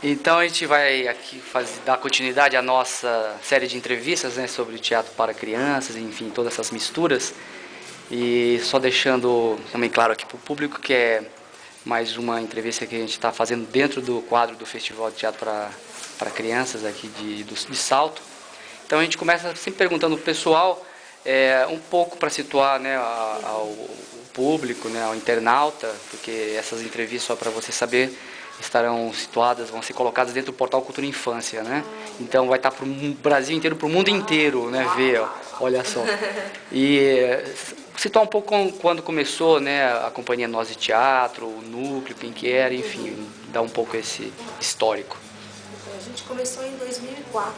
Então a gente vai aqui dar continuidade à nossa série de entrevistas, né, sobre o teatro para crianças, enfim, todas essas misturas. E só deixando também claro aqui para o público que é mais uma entrevista que a gente está fazendo dentro do quadro do Festival de Teatro para Crianças aqui de Salto. Então a gente começa sempre perguntando para o pessoal um pouco para situar, né, ao público, né, ao internauta, porque essas entrevistas, só para você saber, estarão situadas, vão ser colocadas dentro do portal Cultura e Infância, né? Então vai estar para o Brasil inteiro, para o mundo inteiro, né, ver, ó, olha só. E situar um pouco quando começou, né, a companhia Nós de Teatro, o núcleo, quem que era, enfim, dar um pouco esse histórico. A gente começou em 2004,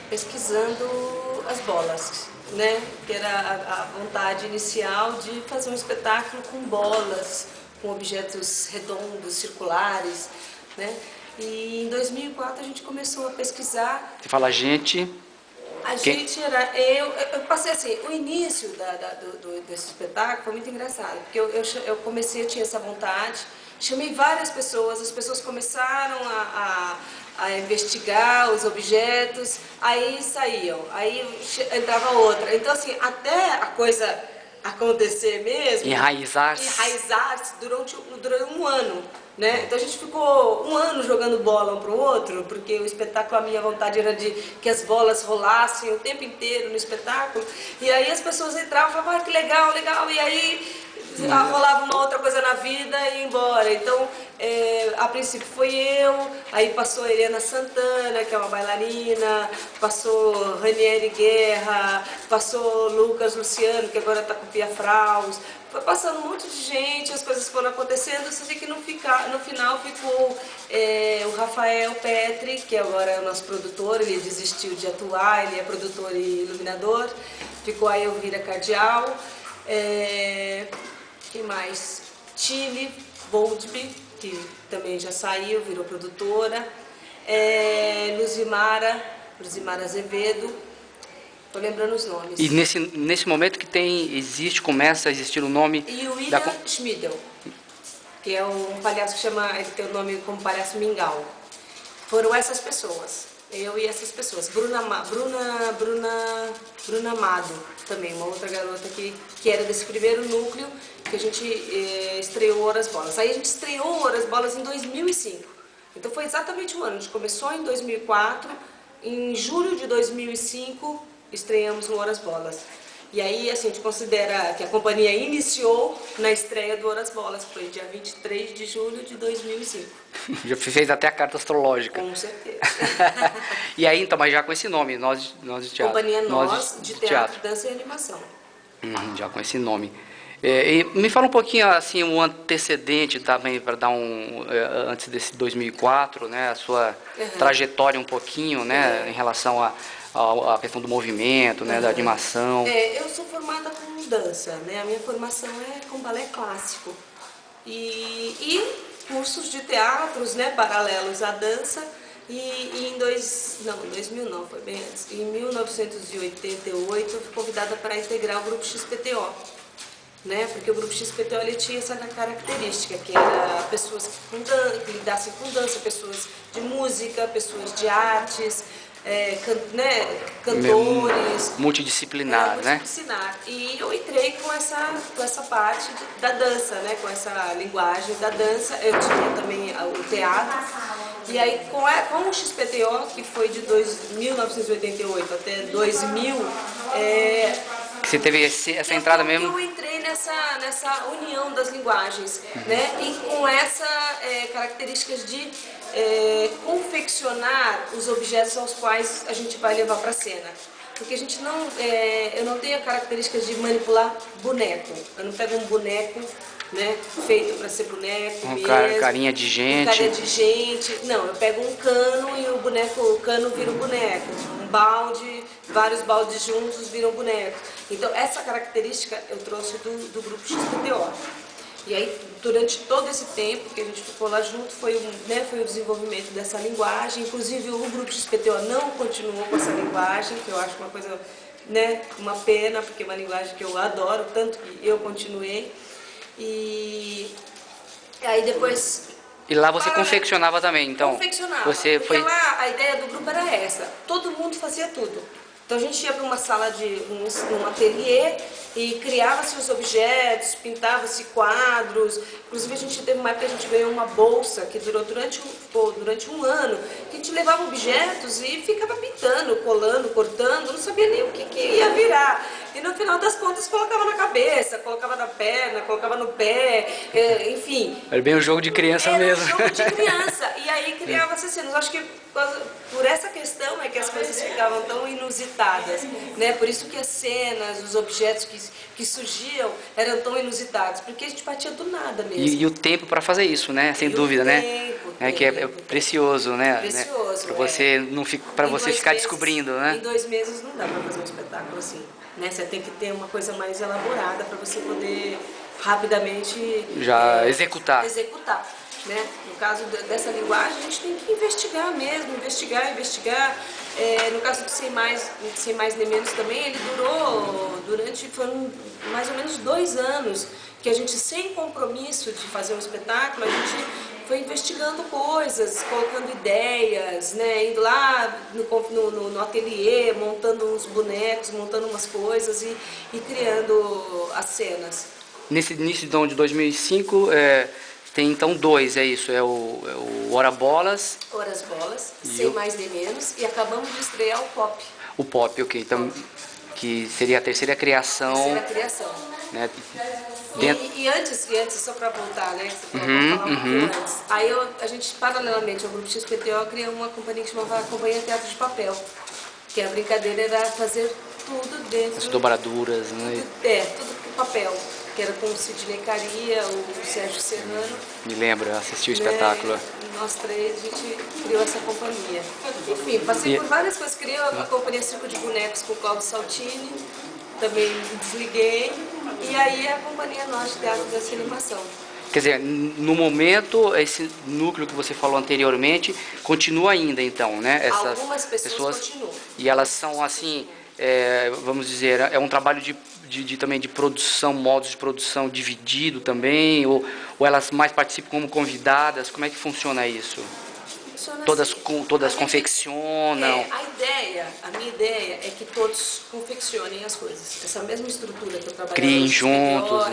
pesquisando as bolas, né? Que era a vontade inicial de fazer um espetáculo com bolas, com objetos redondos, circulares, né? E em 2004 a gente começou a pesquisar. Você fala gente... A gente era... Eu passei assim, o início desse espetáculo foi muito engraçado, porque eu comecei, eu tinha essa vontade, chamei várias pessoas, as pessoas começaram a investigar os objetos, aí saíam, aí entrava outra. Então assim, até a coisa acontecer mesmo, enraizar-se durante um ano, né? Então a gente ficou um ano jogando bola um para o outro, porque o espetáculo, a minha vontade era de que as bolas rolassem o tempo inteiro no espetáculo, e aí as pessoas entravam e falavam, ah, que legal, legal, e aí rolava uma outra coisa na vida e ia embora. Então, a princípio foi eu, aí passou a Helena Santana, que é uma bailarina, passou Ranieri Guerra, passou Lucas Luciano, que agora está com Pia Fraus, foi passando um monte de gente, as coisas foram acontecendo, só que no final ficou o Rafael Petri, que agora é o nosso produtor, ele desistiu de atuar, ele é produtor e iluminador, ficou a Elvira Cardial, quem mais? Chile Boldby, que também já saiu, virou produtora. Luzimara Azevedo. Estou lembrando os nomes. E nesse momento que começa a existir o nome... E o William Schmidl, que é um palhaço que chama, ele tem o nome como palhaço Mingau. Foram essas pessoas. Eu e essas pessoas. Bruna Amado, também, uma outra garota que era desse primeiro núcleo, que a gente estreou Horas Bolas. Aí a gente estreou Horas Bolas em 2005. Então foi exatamente um ano. A gente começou em 2004, em julho de 2005 estreamos no Horas Bolas. E aí assim, a gente considera que a companhia iniciou na estreia do Horas Bolas, que foi dia 23 de julho de 2005. Já fez até a carta astrológica. Com certeza. E aí, então, mas já com esse nome, Nós de Teatro. Companhia Nós de Teatro, Dança e Animação. Já com esse nome. E me fala um pouquinho, assim, o antecedente também, para dar antes desse 2004, né, a sua trajetória um pouquinho, né, em relação a questão do movimento, né, da animação. Eu sou formada com dança, né? A minha formação é com balé clássico e cursos de teatros, né, paralelos à dança. E em 2000 não, foi bem antes. Em 1988 eu fui convidada para integrar o grupo XPTO, né? Porque o grupo XPTO ele tinha essa característica, que era pessoas que lidassem com dança, pessoas de música, pessoas de artes, cantores, multidisciplinar, né? Multidisciplinar. E eu entrei com essa parte da dança, né? Com essa linguagem da dança. Eu tinha também o teatro. E aí com o XPTO, que foi de 1988 até 2000, você teve essa entrada mesmo? Eu entrei nessa união das linguagens, né? E com essa características de confeccionar os objetos aos quais a gente vai levar para a cena. Porque a gente não, eu não tenho características de manipular boneco. Eu não pego um boneco, né, feito para ser boneco mesmo. Carinha de gente. Carinha de gente. Não, eu pego um cano e o cano vira um boneco. Um balde, vários baldes juntos viram boneco. Então essa característica eu trouxe do grupo XPTO. E aí, durante todo esse tempo que a gente ficou lá junto, foi o desenvolvimento dessa linguagem. Inclusive, o grupo XPTO não continuou com essa linguagem, que eu acho uma coisa, né, uma pena, porque é uma linguagem que eu adoro, tanto que eu continuei. E aí depois E lá você confeccionava também, então? Confeccionava, você porque foi... lá a ideia do grupo era essa, todo mundo fazia tudo. Então a gente ia para uma sala um ateliê e criava-se os objetos, pintava-se quadros. Inclusive a gente teve uma época que a gente ganhou uma bolsa que durou durante um ano, que a gente levava objetos e ficava pintando, colando, cortando, não sabia nem o que ia virar. E no final das contas colocava na cabeça, colocava na perna, colocava no pé, enfim. Era bem um jogo de criança mesmo. Era um jogo de criança. E aí criava-se cenas. Acho que por essa questão é que as coisas ficavam tão inusitadas, né? Por isso que as cenas, os objetos que surgiam eram tão inusitados, porque a gente partia do nada mesmo. E o tempo para fazer isso, né? Sem dúvida, né? Que é precioso, né? Precioso, para você não para você ficar descobrindo, né? Em 2 meses não dá para fazer um espetáculo assim, né? Você tem que ter uma coisa mais elaborada para você poder rapidamente executar. Né? No caso dessa linguagem, a gente tem que investigar mesmo, investigar. No caso do Sem Mais Nem Menos também, ele foram mais ou menos 2 anos que a gente, sem compromisso de fazer um espetáculo, a gente foi investigando coisas, colocando ideias, né? Indo lá no ateliê, montando uns bonecos, montando umas coisas e criando as cenas. Nesse início de 2005, tem então 2, é isso? É o Ora Bolas. Horas Bolas, Sem Mais Nem Menos, e acabamos de estrear o Pop. O Pop, ok. Então, que seria a terceira criação. Né? E antes, só para voltar, né? Você falar um pouquinho antes. Aí a gente, paralelamente ao grupo XPTO, criou uma companhia que chamava Companhia Teatro de Papel. Que a brincadeira era fazer tudo dentro... As dobraduras, né? Tudo com papel. Que era com o Sidney Caria, o Sérgio Serrano. Me lembro, eu assisti o espetáculo. Nós 3, a gente criou essa companhia. Enfim, passei por várias coisas. Criei a companhia Circo de Bonecos com o Cláudio Saltini, também desliguei. E aí a companhia Norte Teatro dessa Animação. Quer dizer, no momento, esse núcleo que você falou anteriormente continua ainda, então, né? Essas Algumas pessoas continuam. E elas são, assim, vamos dizer, é um trabalho também de produção, modos de produção dividido também, ou elas mais participam como convidadas? Como é que funciona isso? Todas confeccionam? A minha ideia é que todos confeccionem as coisas. Essa mesma estrutura que eu trabalho. Criem juntos.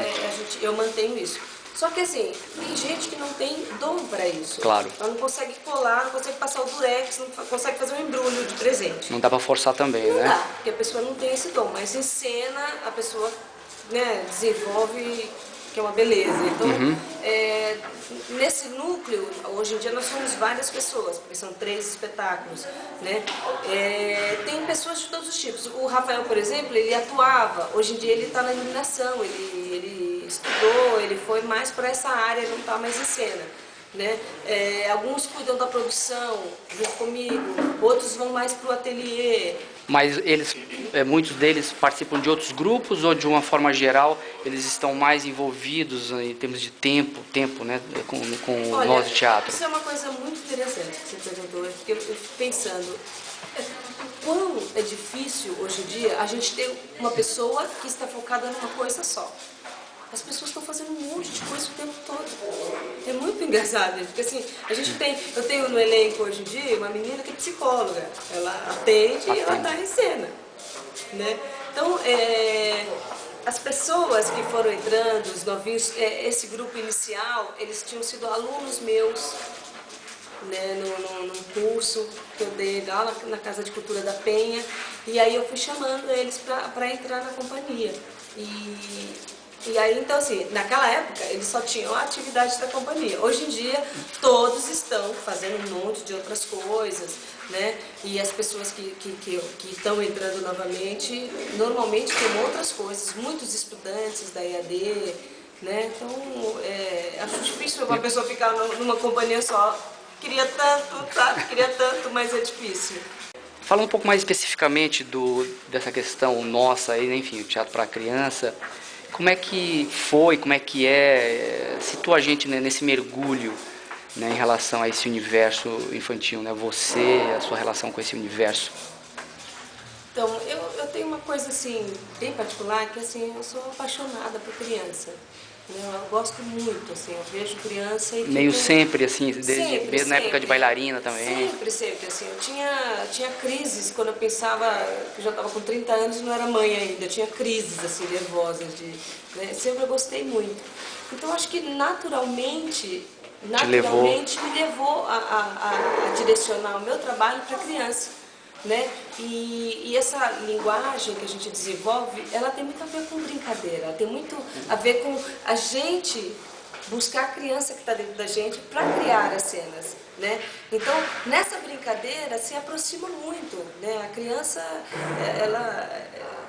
Eu mantenho isso. Só que assim, tem gente que não tem dom para isso. Claro. Ela não consegue colar, não consegue passar o durex, não consegue fazer um embrulho de presente. Não dá para forçar também, não né? Não dá, porque a pessoa não tem esse dom. Mas em cena, a pessoa, né, desenvolve, que é uma beleza. Então, nesse núcleo, hoje em dia nós somos várias pessoas, porque são 3 espetáculos, né? Tem pessoas de todos os tipos. O Rafael, por exemplo, ele atuava. Hoje em dia ele está na iluminação, ele estudou, ele foi mais para essa área, ele não está mais em cena, né? Alguns cuidam da produção junto comigo, outros vão mais para o ateliê. Mas muitos deles participam de outros grupos, ou de uma forma geral eles estão mais envolvidos em termos de tempo, né, com Olha, nós de teatro? Isso é uma coisa muito interessante que você perguntou, porque eu fico pensando, quão é difícil hoje em dia a gente ter uma pessoa que está focada numa coisa só. As pessoas estão fazendo um monte de coisa o tempo todo. É muito engraçado, porque assim, eu tenho no elenco hoje em dia uma menina que é psicóloga. Ela atende e ela está em cena, né? Então, as pessoas que foram entrando, os novinhos, esse grupo inicial, eles tinham sido alunos meus, né, num curso que eu dei lá na Casa de Cultura da Penha. E aí eu fui chamando eles para entrar na companhia. E aí, então assim, naquela época, eles só tinham a atividade da companhia. Hoje em dia, todos estão fazendo um monte de outras coisas, né? E as pessoas que estão entrando novamente, normalmente tem outras coisas. Muitos estudantes da EAD, né? Então, acho difícil uma pessoa ficar numa companhia só. Queria tanto, sabe? Queria tanto, mas é difícil. Fala um pouco mais especificamente dessa questão nossa, aí, enfim, o teatro para criança. Como é que foi, como é que situa a gente, né, nesse mergulho, né, em relação a esse universo infantil, né? Você, a sua relação com esse universo. Então, eu tenho uma coisa assim, bem particular, que assim, eu sou apaixonada por criança. Né? Eu gosto muito, assim, eu vejo criança e Meio fico... sempre, assim, Sempre, desde na época de sempre. bailarina também. Sempre, sempre, assim. Eu tinha crises quando eu pensava que eu já estava com 30 anos e não era mãe ainda. Eu tinha crises, assim, nervosas. Né? Sempre eu gostei muito. Então, acho que naturalmente me levou a direcionar o meu trabalho para criança. Né? E essa linguagem que a gente desenvolve, ela tem muito a ver com brincadeira, ela tem muito a ver com a gente buscar a criança que está dentro da gente para criar as cenas. Né? Então, nessa brincadeira se aproxima muito. Né? A criança,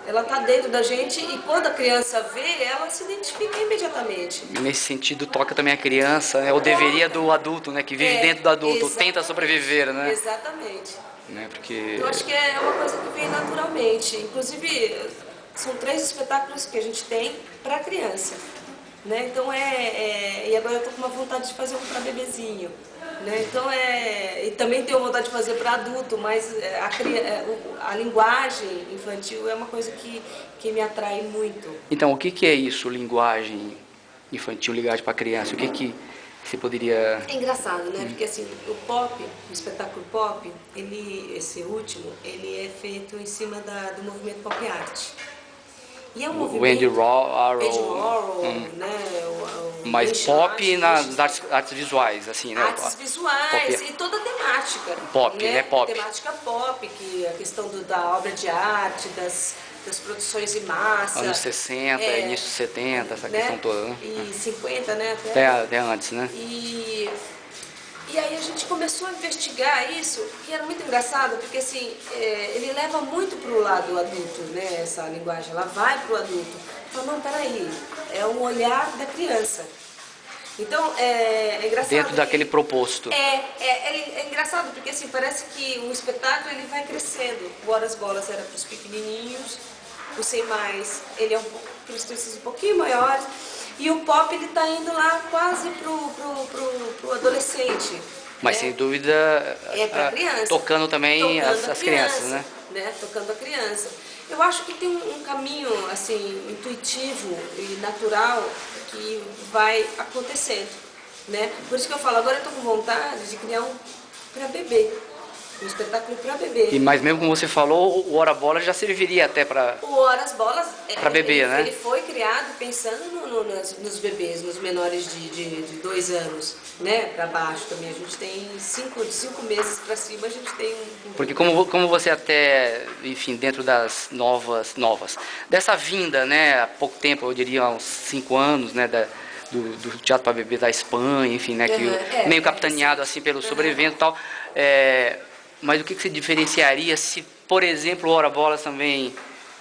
ela está dentro da gente e quando a criança vê, ela se identifica imediatamente. Nesse sentido, toca também a criança, né? O deveria do adulto, né? Que vive dentro do adulto, tenta sobreviver, né? Exatamente. Né? Porque... Eu acho que é uma coisa que vem naturalmente. Inclusive, são 3 espetáculos que a gente tem para criança. Né? Então e agora eu estou com uma vontade de fazer um para bebezinho. Né? Então e também tenho vontade de fazer para adulto, mas a linguagem infantil é uma coisa que me atrai muito. Então, o que é isso, linguagem infantil, linguagem para criança? O que você poderia... É engraçado, né? Porque assim, o espetáculo pop, esse último, ele é feito em cima do movimento pop art. E é um movimento... O Andy Warhol, né? Mas pop nas artes visuais, assim, né? Artes visuais e toda a temática. Pop, né? Pop. Temática pop, que a questão da obra de arte, das produções em massa. Anos 60, início 70, essa questão toda, né? E 50, né? Até antes, né? E aí a gente começou a investigar isso, que era muito engraçado, porque assim, ele leva muito para o lado adulto, né, essa linguagem, ela vai para o adulto. Fala, não, peraí, é um olhar da criança. Então, é engraçado. Dentro daquele proposto. É engraçado, porque assim, parece que o espetáculo ele vai crescendo. O Horas Bolas era para os pequenininhos, o Sem Mais, ele é para os crianças um pouquinho maiores. E o pop ele está indo lá quase pro adolescente. Mas né? sem dúvida tocando também as crianças, né? Tocando a criança. Eu acho que tem um caminho assim intuitivo e natural que vai acontecendo, né? Por isso que eu falo, agora eu estou com vontade de criar um para bebê. Um espetáculo para bebê. Mas mesmo como você falou, o Hora Bola já serviria até para... O Horas Bolas para bebê, né? Ele foi criado pensando nos bebês, nos menores de 2 anos, né? Para baixo também. A gente tem de 5 meses para cima, a gente tem Porque como você até, enfim, dentro das novas, dessa vinda, né? Há pouco tempo, eu diria uns 5 anos, né? Do Teatro para Bebê da Espanha, enfim, né? Que meio capitaneado assim pelo sobrevento e tal. Mas o que se diferenciaria se, por exemplo, o Hora Bolas também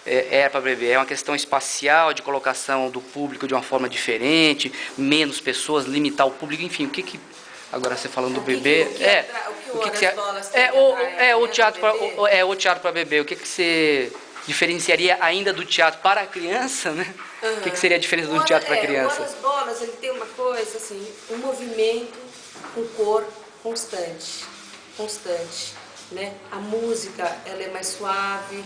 era para bebê? É uma questão espacial, de colocação do público de uma forma diferente, menos pessoas, limitar o público, enfim, agora você falando do bebê, o teatro para bebê, o que você diferenciaria ainda do teatro para a criança, né? O que seria a diferença do teatro para a criança? O Horas Bolas, ele tem uma coisa assim, um movimento com cor constante. Né? A música ela é mais suave,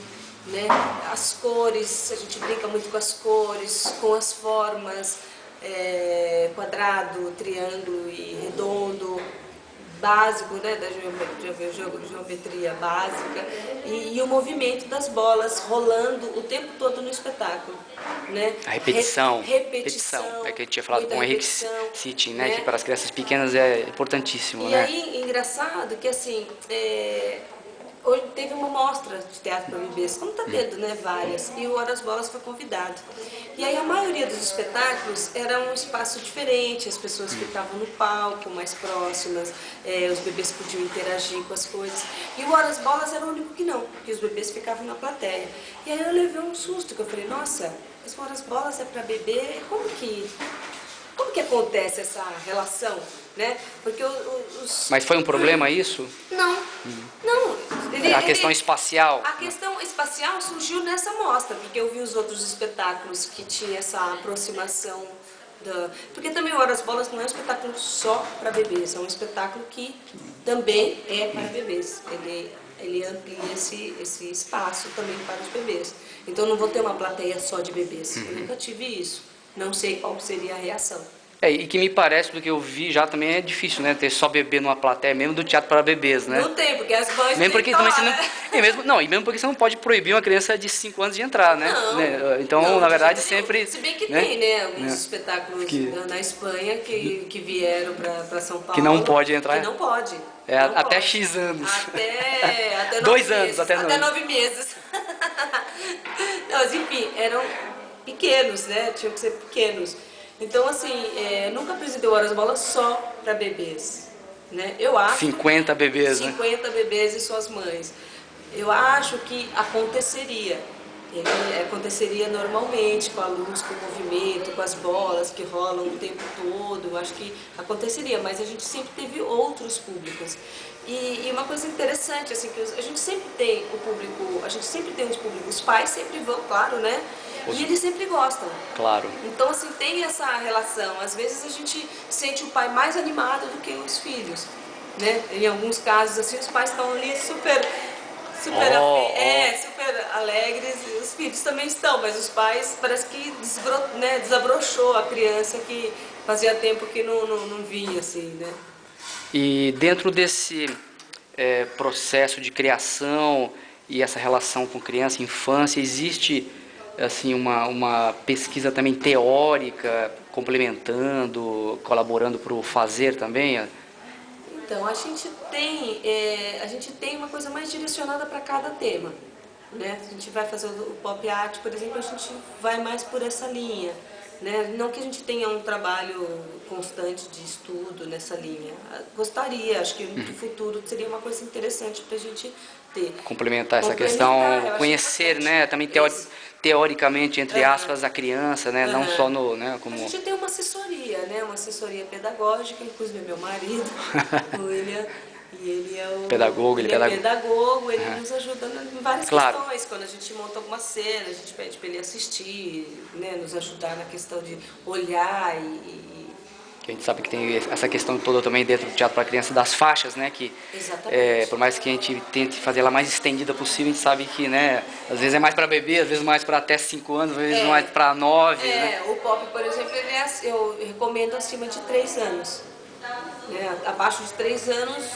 né? As cores, a gente brinca muito com as cores, com as formas, quadrado, triângulo e redondo, básico, né? Da geometria básica e o movimento das bolas rolando o tempo todo no espetáculo. Né? A repetição. Repetição. É que a gente tinha falado com o Henrique Sitting, né? Que para as crianças pequenas é importantíssimo. E aí, engraçado que assim, hoje teve uma mostra de teatro para bebês, como está tendo, né? Várias. E o Horas Bolas foi convidado. E aí a maioria dos espetáculos era um espaço diferente, as pessoas ficavam no palco, mais próximas, os bebês podiam interagir com as coisas. E o Horas Bolas era o único que não, que os bebês ficavam na plateia. E aí eu levei um susto, que eu falei, nossa, as Horas Bolas é para bebê, como que acontece essa relação, né? Porque Mas foi um problema isso? Não. A questão espacial? A questão espacial surgiu nessa mostra, porque eu vi os outros espetáculos que tinha essa aproximação porque também o Horas Bolas não é um espetáculo só para bebês, é um espetáculo que também é para bebês. ele amplia esse espaço também para os bebês. Então não vou ter uma plateia só de bebês. Eu nunca tive isso. Não sei qual seria a reação. E que me parece, do que eu vi já, também é difícil, né? Ter só bebê numa plateia, mesmo do teatro para bebês, né? Não tem, porque as mães Mesmo porque têm que também falar, e mesmo porque você não pode proibir uma criança de 5 anos de entrar, né? Não, Então, não, na verdade, de jeito nenhum. sempre... Se bem que né? tem, né? Alguns espetáculos Que- na Espanha que vieram para São Paulo. Que não pode entrar. Que não pode. É, não até pode. X anos. Até 2 9 anos, meses. até Até 9 meses. Não, mas enfim, eram pequenos, né? Tinham que ser pequenos. Então, assim, nunca apresentei Horas Bolas só para bebês. Né? Eu acho 50 bebês, 50 bebês e suas mães. Eu acho que aconteceria. Ele aconteceria normalmente, com a luz, com o movimento, com as bolas que rolam o tempo todo. Eu acho que aconteceria, mas a gente sempre teve outros públicos. E uma coisa interessante, assim, que a gente sempre tem o público, a gente sempre tem os públicos, os pais sempre vão, claro, né? E eles sempre gostam. Claro. Então, assim, tem essa relação. Às vezes a gente sente o pai mais animado do que os filhos, né? Em alguns casos, assim, os pais estão ali super alegres, e os filhos também estão, mas os pais parece que desabrochou a criança que fazia tempo que não vinha, assim, né? E dentro desse processo de criação e essa relação com criança e infância, existe assim uma pesquisa também teórica, complementando, colaborando para o fazer também? Então, a gente tem uma coisa mais direcionada para cada tema, né? A gente vai fazer o pop art, por exemplo, a gente vai mais por essa linha, né? Não que a gente tenha um trabalho constante de estudo nessa linha. Gostaria, acho que no futuro seria uma coisa interessante para a gente ter. Complementar essa questão, conhecer, né? Também teoricamente, entre aspas, a criança, né? Não só no, né? Como... A gente tem uma assessoria, né? Uma assessoria pedagógica, inclusive meu marido, o William, e ele é o pedagogo, ele é pedagogo, ele nos ajuda em várias questões. Quando a gente monta alguma cena, a gente pede para ele assistir, né? Nos ajudar na questão de olhar que a gente sabe que tem essa questão toda também dentro do Teatro para Criança das faixas, né? Que por mais que a gente tente fazer ela mais estendida possível, a gente sabe que, né? Às vezes é mais para bebê, às vezes mais para até 5 anos, às vezes mais para 9. Né? O pop, por exemplo, eu recomendo acima de 3 anos. Né? Abaixo de 3 anos,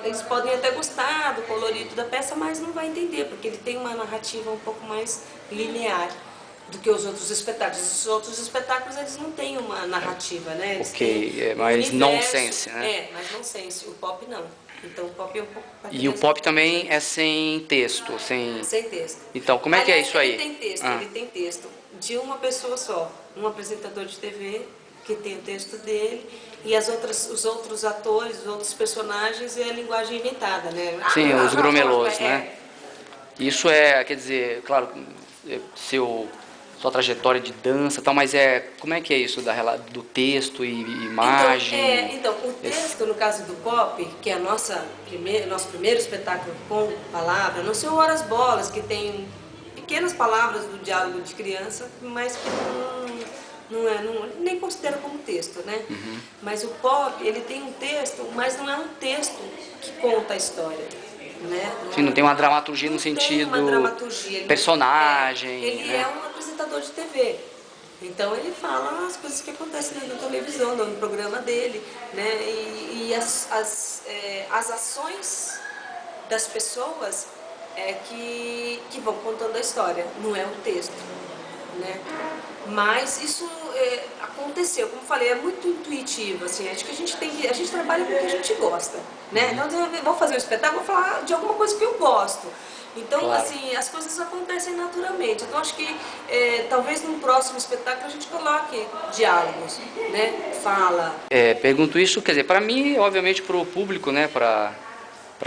eles podem até gostar do colorido da peça, mas não vai entender, porque ele tem uma narrativa um pouco mais linear do que os outros espetáculos. Os outros espetáculos, eles não têm uma narrativa, né? Eles é mais nonsense, né? mais nonsense. O pop não. Então o pop é um pouco... E o pop também é sem texto, sem texto. Então, como é que é isso aí? Ele tem texto, ele tem texto de uma pessoa só, um apresentador de TV que tem o texto dele, e os outros atores, os outros personagens é a linguagem inventada, né? Sim, os grumelôs, né? Isso quer dizer, claro, sua trajetória de dança e tal, mas como é que é isso do texto e imagem? Então, o texto, no caso do pop, que é nosso primeiro espetáculo com palavra, não são Horas Bolas, que tem pequenas palavras do diálogo de criança, mas que nem considera como texto, né? Mas o pop, ele tem um texto, mas não é um texto que conta a história. Né? Sim, não tem uma dramaturgia no sentido personagem. Ele é um apresentador de TV. Então ele fala as coisas que acontecem na televisão, no programa dele, né? E as ações das pessoas que vão contando a história, não é o texto, né? Mas isso aconteceu, como eu falei, é muito intuitivo, assim, acho que a gente trabalha com o que a gente gosta, né? Então, eu vou fazer um espetáculo, vou falar de alguma coisa que eu gosto. Então, claro, assim, as coisas acontecem naturalmente. Então, acho que talvez num próximo espetáculo a gente coloque diálogos, né? Fala. Pergunto isso, quer dizer, para mim, obviamente, para o público, né? Para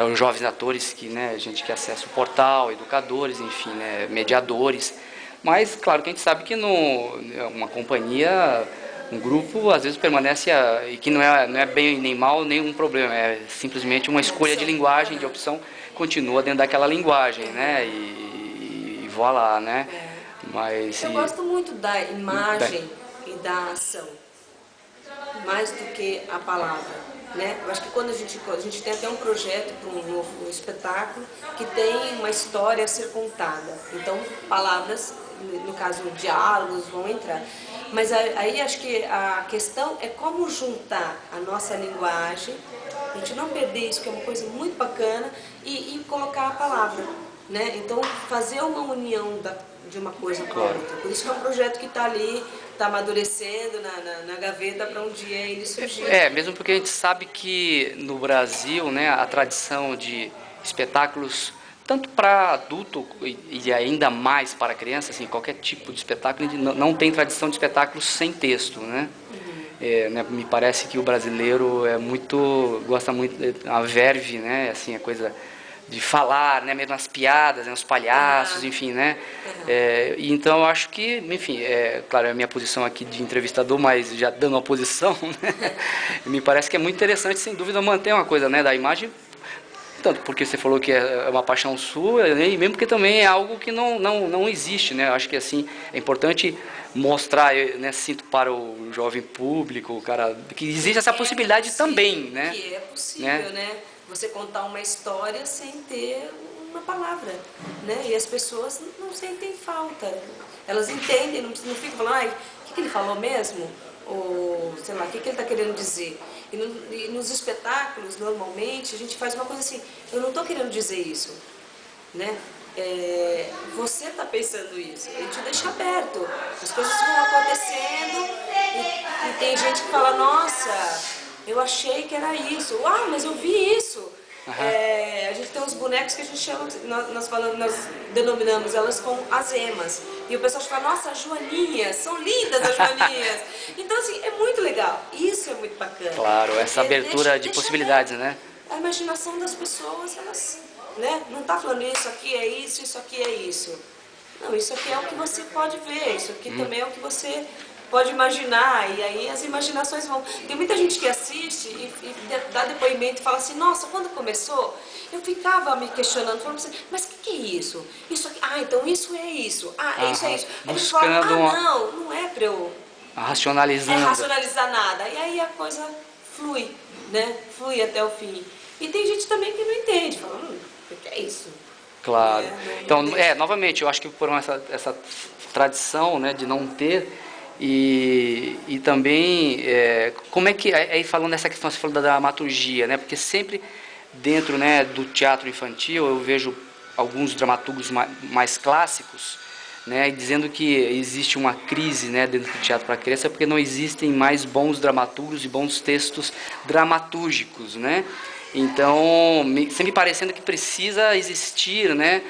os jovens atores, né? Gente que acessa o portal, educadores, enfim, né? Mediadores. Mas, claro, que a gente sabe que uma companhia, um grupo, às vezes permanece, e que não é bem nem mal, nenhum problema, é simplesmente uma escolha de linguagem, de opção, continua dentro daquela linguagem, né? E voilá, né? Mas, eu gosto muito da imagem e da ação, mais do que a palavra. né? Eu acho que quando a gente tem até um projeto para um novo espetáculo que tem uma história a ser contada. Então, palavras, no caso, diálogos vão entrar. Mas aí acho que a questão é como juntar a nossa linguagem, a gente não perder isso, que é uma coisa muito bacana, e colocar a palavra, né? Então, fazer uma união de uma coisa com a outra. Por isso que é um projeto que está ali, está amadurecendo na gaveta para um dia ele surgir. Mesmo porque a gente sabe que no Brasil, né, a tradição de espetáculos, tanto para adulto e ainda mais para criança, assim, qualquer tipo de espetáculo, não tem tradição de espetáculos sem texto, né? Né, me parece que o brasileiro gosta muito, a verve, né, assim, a coisa de falar, né, mesmo as piadas, né, os palhaços, enfim, né? Então eu acho que, enfim, claro, é a minha posição aqui de entrevistador, mas já dando uma posição, né? Me parece que é muito interessante, sem dúvida, manter uma coisa, né, da imagem, tanto porque você falou que é uma paixão sua, né, e mesmo porque também é algo que não existe, né? Eu acho que, assim, é importante mostrar, né, sinto para o jovem público, o cara, que existe essa possibilidade também, né? Que é possível, né? Você contar uma história sem ter uma palavra, né? E as pessoas não sentem falta. Elas entendem, não ficam falando, ai, o que ele falou mesmo? Ou, sei lá, o que ele está querendo dizer? E nos espetáculos, normalmente, a gente faz uma coisa assim, eu não estou querendo dizer isso, né? Você está pensando isso, ele te deixa aberto, as coisas vão acontecendo e tem gente que fala, nossa, eu achei que era isso, mas eu vi isso. A gente tem uns bonecos que a gente chama, nós denominamos elas como as emas, e o pessoal fala, nossa, as joaninhas, são lindas as joaninhas. Então, assim, é muito legal, isso é muito bacana. Claro, essa abertura de possibilidades, né? A imaginação das pessoas, elas, né, não está falando isso aqui é isso aqui é isso. Não, isso aqui é o que você pode ver, isso aqui também é o que você pode imaginar, e aí as imaginações vão... Tem muita gente que assiste e dá depoimento e fala assim, nossa, quando começou, eu ficava me questionando, falando assim, mas o que é isso? Isso aqui, então isso é isso, isso é isso. Aí eles falam, não é para eu racionalizar nada. E aí a coisa flui, né? Flui até o fim. E tem gente também que não entende, fala, o que é isso? Claro. Então, novamente, eu acho que por essa tradição, né, de não ter, e também, como é que, aí falando dessa questão, você falou da dramaturgia, né, porque sempre dentro, né, do teatro infantil eu vejo alguns dramaturgos mais clássicos, né, dizendo que existe uma crise, né, dentro do teatro para criança porque não existem mais bons dramaturgos e bons textos dramatúrgicos, né? Então, sempre parecendo que precisa existir, né,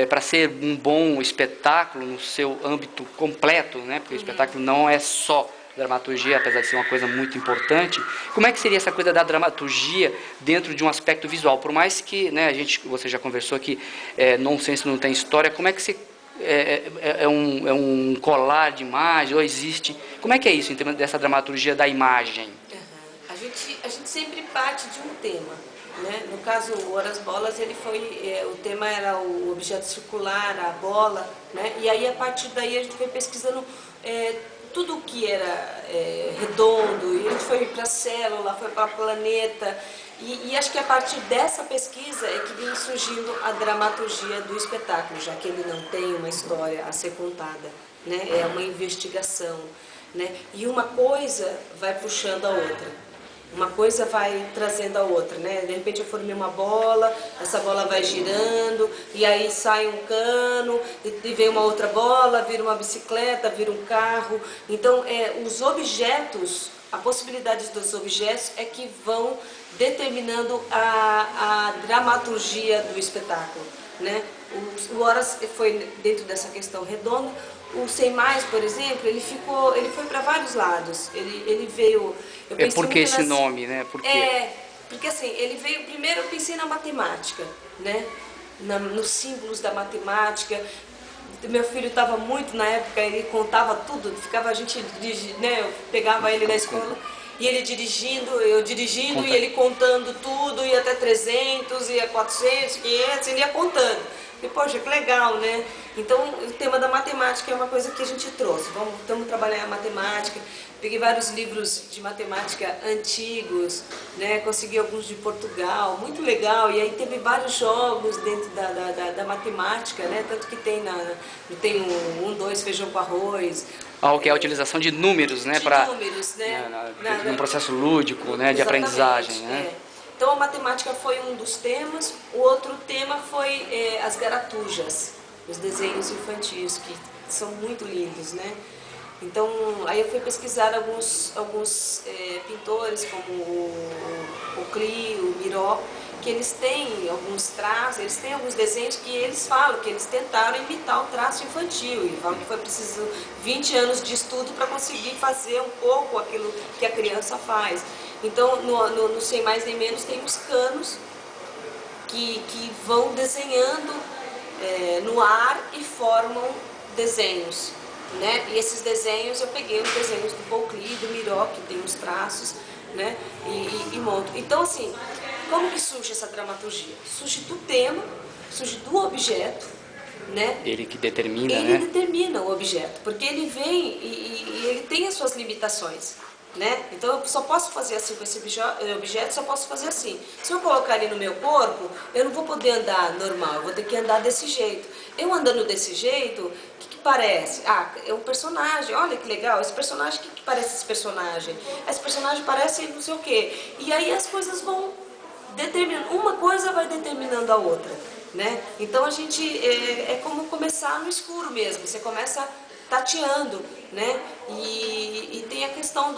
para ser um bom espetáculo no seu âmbito completo, né, porque o espetáculo não é só dramaturgia, apesar de ser uma coisa muito importante. Como é que seria essa coisa da dramaturgia dentro de um aspecto visual? Por mais que, né, você já conversou que nonsense não tem história, como é que é um colar de imagens, ou existe... Como é que é isso, em termos dessa dramaturgia da imagem? A gente sempre parte de um tema, né? No caso, o Horas Bolas, ele foi, o tema era o objeto circular, a bola, né? E aí, a partir daí, a gente foi pesquisando tudo que era redondo, e a gente foi para a célula, foi para o planeta, e acho que a partir dessa pesquisa é que vem surgindo a dramaturgia do espetáculo, já que ele não tem uma história a ser contada, né? É uma investigação, né? E uma coisa vai puxando a outra. Uma coisa vai trazendo a outra, né? De repente eu formei uma bola, essa bola vai girando, e aí sai um cano, e vem uma outra bola, vira uma bicicleta, vira um carro. Então, os objetos, a possibilidade dos objetos é que vão determinando a dramaturgia do espetáculo, né? O Horas foi dentro dessa questão redonda. O Sem Mais, por exemplo, ele foi para vários lados. Ele veio... Por que esse nome, né? Porque assim, ele veio... Primeiro eu pensei na matemática, né? Nos símbolos da matemática. Meu filho estava muito na época, ele contava tudo, ficava a gente, né? Eu pegava ele da escola e ele dirigindo, eu dirigindo e ele contando tudo, ia até 300, ia 400, 500, ele ia contando. E, poxa, que legal, né? Então, o tema da matemática é uma coisa que a gente trouxe. Vamos trabalhar a matemática. peguei vários livros de matemática antigos, né? Consegui alguns de Portugal, muito legal. E aí teve vários jogos dentro da matemática, né? Tanto que tem tem um, dois, feijão com arroz. O que é a utilização de números, né? Números, né? Num processo lúdico, né? De aprendizagem, né? Então a matemática foi um dos temas. O outro tema foi as garatujas, os desenhos infantis, que são muito lindos, né? Então, aí eu fui pesquisar alguns pintores, como o Clio, o Miró, que eles têm alguns traços, eles têm alguns desenhos que eles falam, que eles tentaram imitar o traço infantil, e falam que foi preciso 20 anos de estudo para conseguir fazer um pouco aquilo que a criança faz. Então, no Sem Mais Nem Menos tem os canos que vão desenhando no ar e formam desenhos. Né? E esses desenhos, eu peguei os desenhos do Bocli, do Miró, que tem os traços, né? E monto. Então, assim, como que surge essa dramaturgia? Surge do tema, surge do objeto, né? Ele que determina, né? Ele determina o objeto, porque ele vem e ele tem as suas limitações. Né? Então eu só posso fazer assim com esse objeto, só posso fazer assim. Se eu colocar ele no meu corpo, eu não vou poder andar normal, eu vou ter que andar desse jeito. Eu andando desse jeito, o que parece? Ah, é um personagem, olha que legal, esse personagem, o que parece esse personagem? Esse personagem parece não sei o quê. E aí as coisas vão determinando, uma coisa vai determinando a outra. Né? Então a gente, é como começar no escuro mesmo, você começa tateando, né? E tem a questão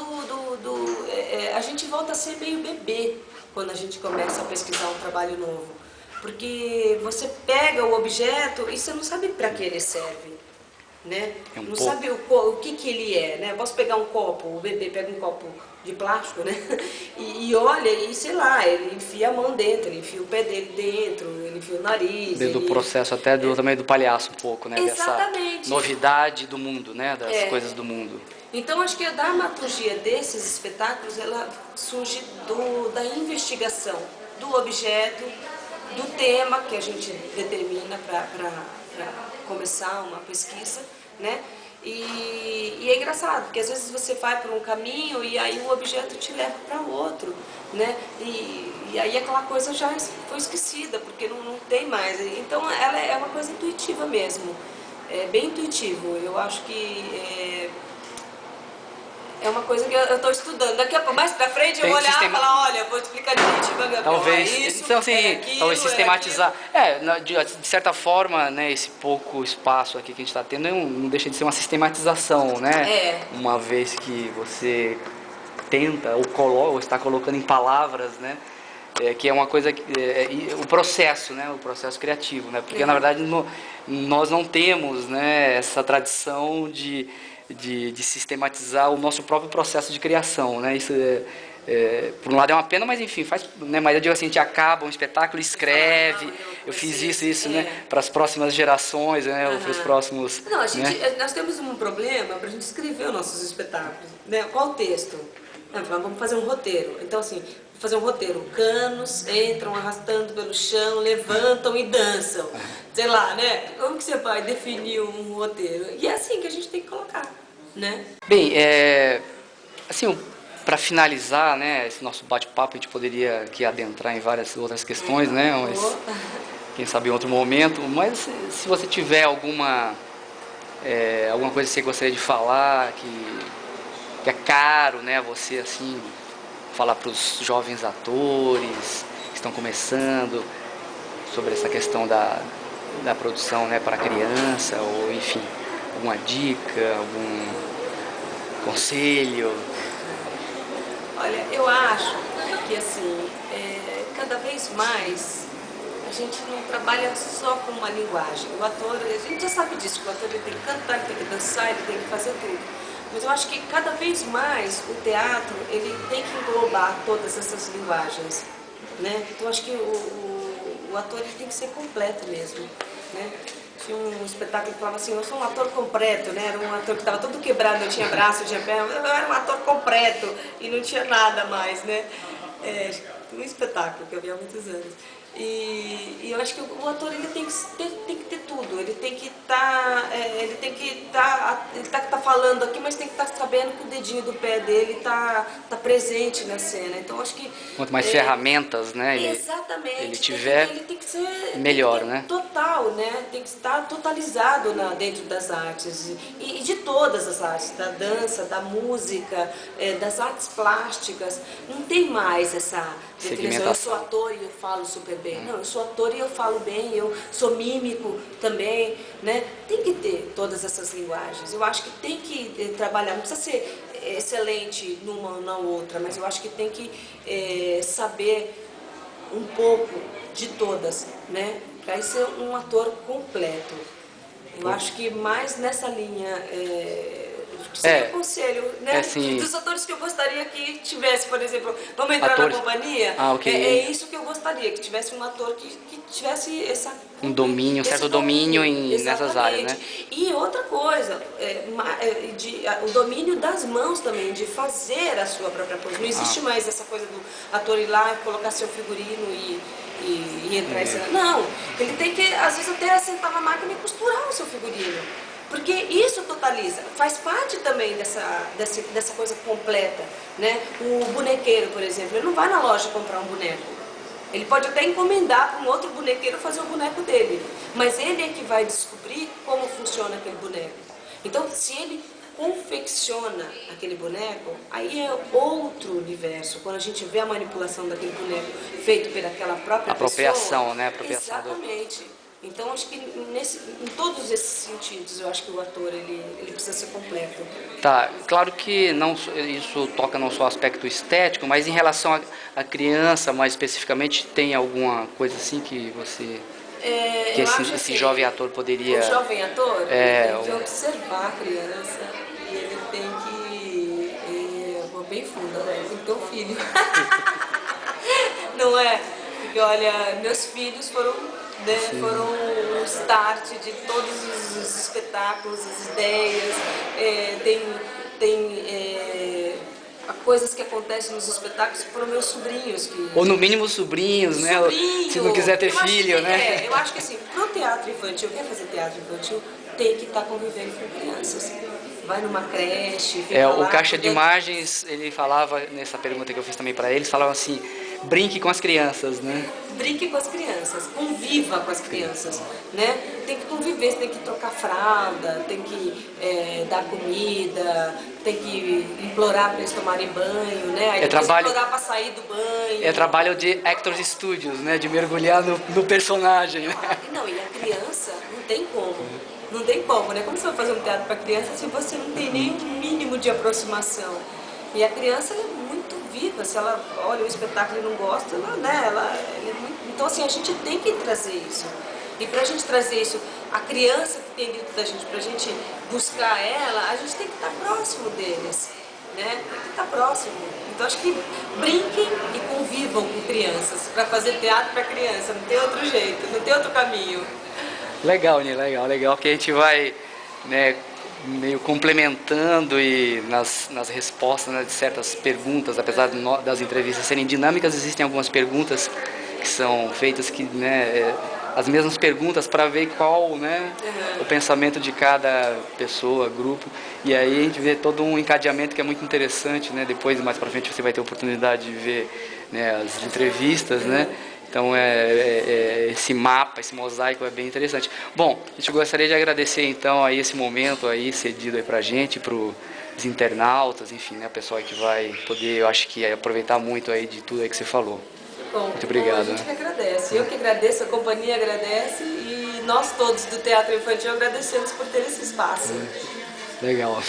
a gente volta a ser meio bebê quando a gente começa a pesquisar um trabalho novo, porque você pega o objeto e você não sabe para que ele serve, né? Não sabe o que ele é, né? Eu posso pegar um copo, o bebê pega um copo de plástico, né? E olha, e sei lá, ele enfia a mão dentro, ele enfia o pé dele dentro, ele enfia o nariz. Desde o processo até também do palhaço um pouco, né? Exatamente. Dessa novidade do mundo, né? Das coisas do mundo. Então acho que a dramaturgia desses espetáculos, ela surge da investigação do objeto, do tema que a gente determina para começar uma pesquisa, né? E é engraçado, porque às vezes você vai por um caminho e aí o objeto te leva para outro, né? E aí aquela coisa já foi esquecida, porque não tem mais. Então ela é uma coisa intuitiva mesmo, é bem intuitivo. Eu acho que é uma coisa que eu estou estudando. Daqui a pouco, mais pra frente, eu vou olhar e falar, olha, vou te explicar direitinho. Talvez, isso, então, assim, aquilo, talvez sistematizar. De certa forma, né, esse pouco espaço aqui que a gente está tendo não deixa de ser uma sistematização, né? Uma vez que você tenta ou está colocando em palavras, né? Que é uma coisa o processo, né? O processo criativo, né? Porque na verdade nós não temos, né, essa tradição de sistematizar o nosso próprio processo de criação, né? Isso por um lado é uma pena, mas enfim, faz, né? Mas eu digo assim, a gente acaba um espetáculo, escreve, eu fiz isso, né? Para as próximas gerações, né? Ou para os próximos... Não, nós temos um problema para a gente escrever os nossos espetáculos, né? Qual o texto? Vamos fazer um roteiro. Então assim, fazer um roteiro, canos entram arrastando pelo chão, levantam e dançam, sei lá, né? Como que você vai definir um roteiro? E é assim que a gente tem que colocar, né? Bem, assim, para finalizar, né, esse nosso bate-papo, a gente poderia aqui adentrar em várias outras questões, né? Mas, quem sabe em outro momento. Mas se você tiver alguma coisa que você gostaria de falar, que é caro, né? Você assim falar para os jovens atores que estão começando sobre essa questão da produção, né, para criança, ou enfim, alguma dica, algum conselho? Olha, eu acho que assim, cada vez mais a gente não trabalha só com uma linguagem. O ator, a gente já sabe disso, o ator ele tem que cantar, ele tem que dançar, ele tem que fazer tudo. Mas eu acho que cada vez mais o teatro ele tem que englobar todas essas linguagens, né? Então eu acho que o ator ele tem que ser completo mesmo, né? Tinha um espetáculo que falava assim, eu sou um ator completo, né? Era um ator que estava todo quebrado, eu tinha braço, eu tinha perna, eu era um ator completo e não tinha nada mais, né? Um espetáculo que eu vi há muitos anos. E eu acho que o ator ele tem que ter tudo, ele tem que estar, ele tá falando aqui, mas tem que estar sabendo que o dedinho do pé dele tá presente na cena. Então acho que quanto mais ferramentas, né, exatamente, ele tiver, ele tem que ser melhor, tem que né? Total, né? Tem que estar totalizado dentro das artes e de todas as artes, da dança, da música, das artes plásticas. Não tem mais essa definição, eu sou ator e eu falo super bem. Não, eu sou ator e eu falo bem, eu sou mímico também, né? Tem que ter todas essas linguagens. Eu acho que tem que trabalhar, não precisa ser excelente numa ou na outra, mas eu acho que tem que saber um pouco de todas, né? Para ser um ator completo. Eu acho que mais nessa linha seria um conselho, né? Assim, dos atores que eu gostaria que tivesse, por exemplo, vamos entrar atores? na companhia? Okay. É isso que eu gostaria, que tivesse um ator que tivesse um domínio, certo domínio nessas áreas, né? E outra coisa, o domínio das mãos também, de fazer a sua própria coisa. Não existe mais essa coisa do ator ir lá, colocar seu figurino e entrar em cena. Não, ele tem que, às vezes, até sentar na máquina e costurar o seu figurino. Porque isso totaliza, faz parte também dessa coisa completa, né? O bonequeiro, por exemplo, ele não vai na loja comprar um boneco. Ele pode até encomendar para um outro bonequeiro fazer o boneco dele, mas ele é que vai descobrir como funciona aquele boneco. Então, se ele confecciona aquele boneco, aí é outro universo. Quando a gente vê a manipulação daquele boneco feito pelaquela própria apropriação, pessoa, né? Apropriação. Exatamente. Então, acho que em todos esses sentidos, eu acho que o ator ele precisa ser completo. Tá, claro que não, isso toca não só o aspecto estético, mas em relação à criança, mais especificamente, tem alguma coisa assim que você... que esse assim, jovem ator poderia... O jovem ator ele tem que observar a criança e ele tem que... vou bem fundo, né? Tem que ter um filho. Não é? Porque, olha, meus filhos foram o start de todos os espetáculos, as ideias, coisas que acontecem nos espetáculos foram meus sobrinhos. Ou no mínimo sobrinhos, né? Se não quiser ter filho, né? Eu acho que assim, pro teatro infantil, quer fazer teatro infantil, tem que estar convivendo com crianças. Vai numa creche, o Caixa de Imagens, ele falava, nessa pergunta que eu fiz também para eles, falava assim, brinque com as crianças, né? Brinque com as crianças, conviva com as crianças, né? Tem que conviver, tem que trocar fralda, tem que dar comida, tem que implorar para eles tomarem banho, né? Aí implorar para sair do banho. É trabalho de Actors Studios, né? De mergulhar no personagem, né? Não, e a criança não tem como. Não tem como, né? Como você vai fazer um teatro para criança se você não tem nem um mínimo de aproximação? E a criança é muito viva, se ela olha o espetáculo e não gosta, ela é muito... Então, assim, a gente tem que trazer isso. E para a gente trazer isso, a criança que tem dentro da gente, para a gente buscar ela, a gente tem que estar próximo deles, né? Tem que estar próximo. Então, acho que brinquem e convivam com crianças, para fazer teatro para criança, não tem outro jeito, não tem outro caminho. Legal, Ney, legal que a gente vai, né, meio complementando e nas respostas, né, de certas perguntas, apesar das entrevistas serem dinâmicas, existem algumas perguntas que são feitas que, né, as mesmas perguntas para ver qual, né, o pensamento de cada pessoa, grupo, e aí a gente vê todo um encadeamento que é muito interessante, né, depois mais para frente você vai ter a oportunidade de ver, né, as entrevistas, né. Então, esse mapa, esse mosaico é bem interessante. Bom, a gente gostaria de agradecer, então, aí esse momento aí cedido aí pra gente, pros internautas, enfim, né, a pessoa que vai poder, eu acho que aproveitar muito aí de tudo aí que você falou. Bom, muito obrigado. A gente que agradece, eu que agradeço, a companhia agradece e nós todos do Teatro Infantil agradecemos por ter esse espaço. Legal.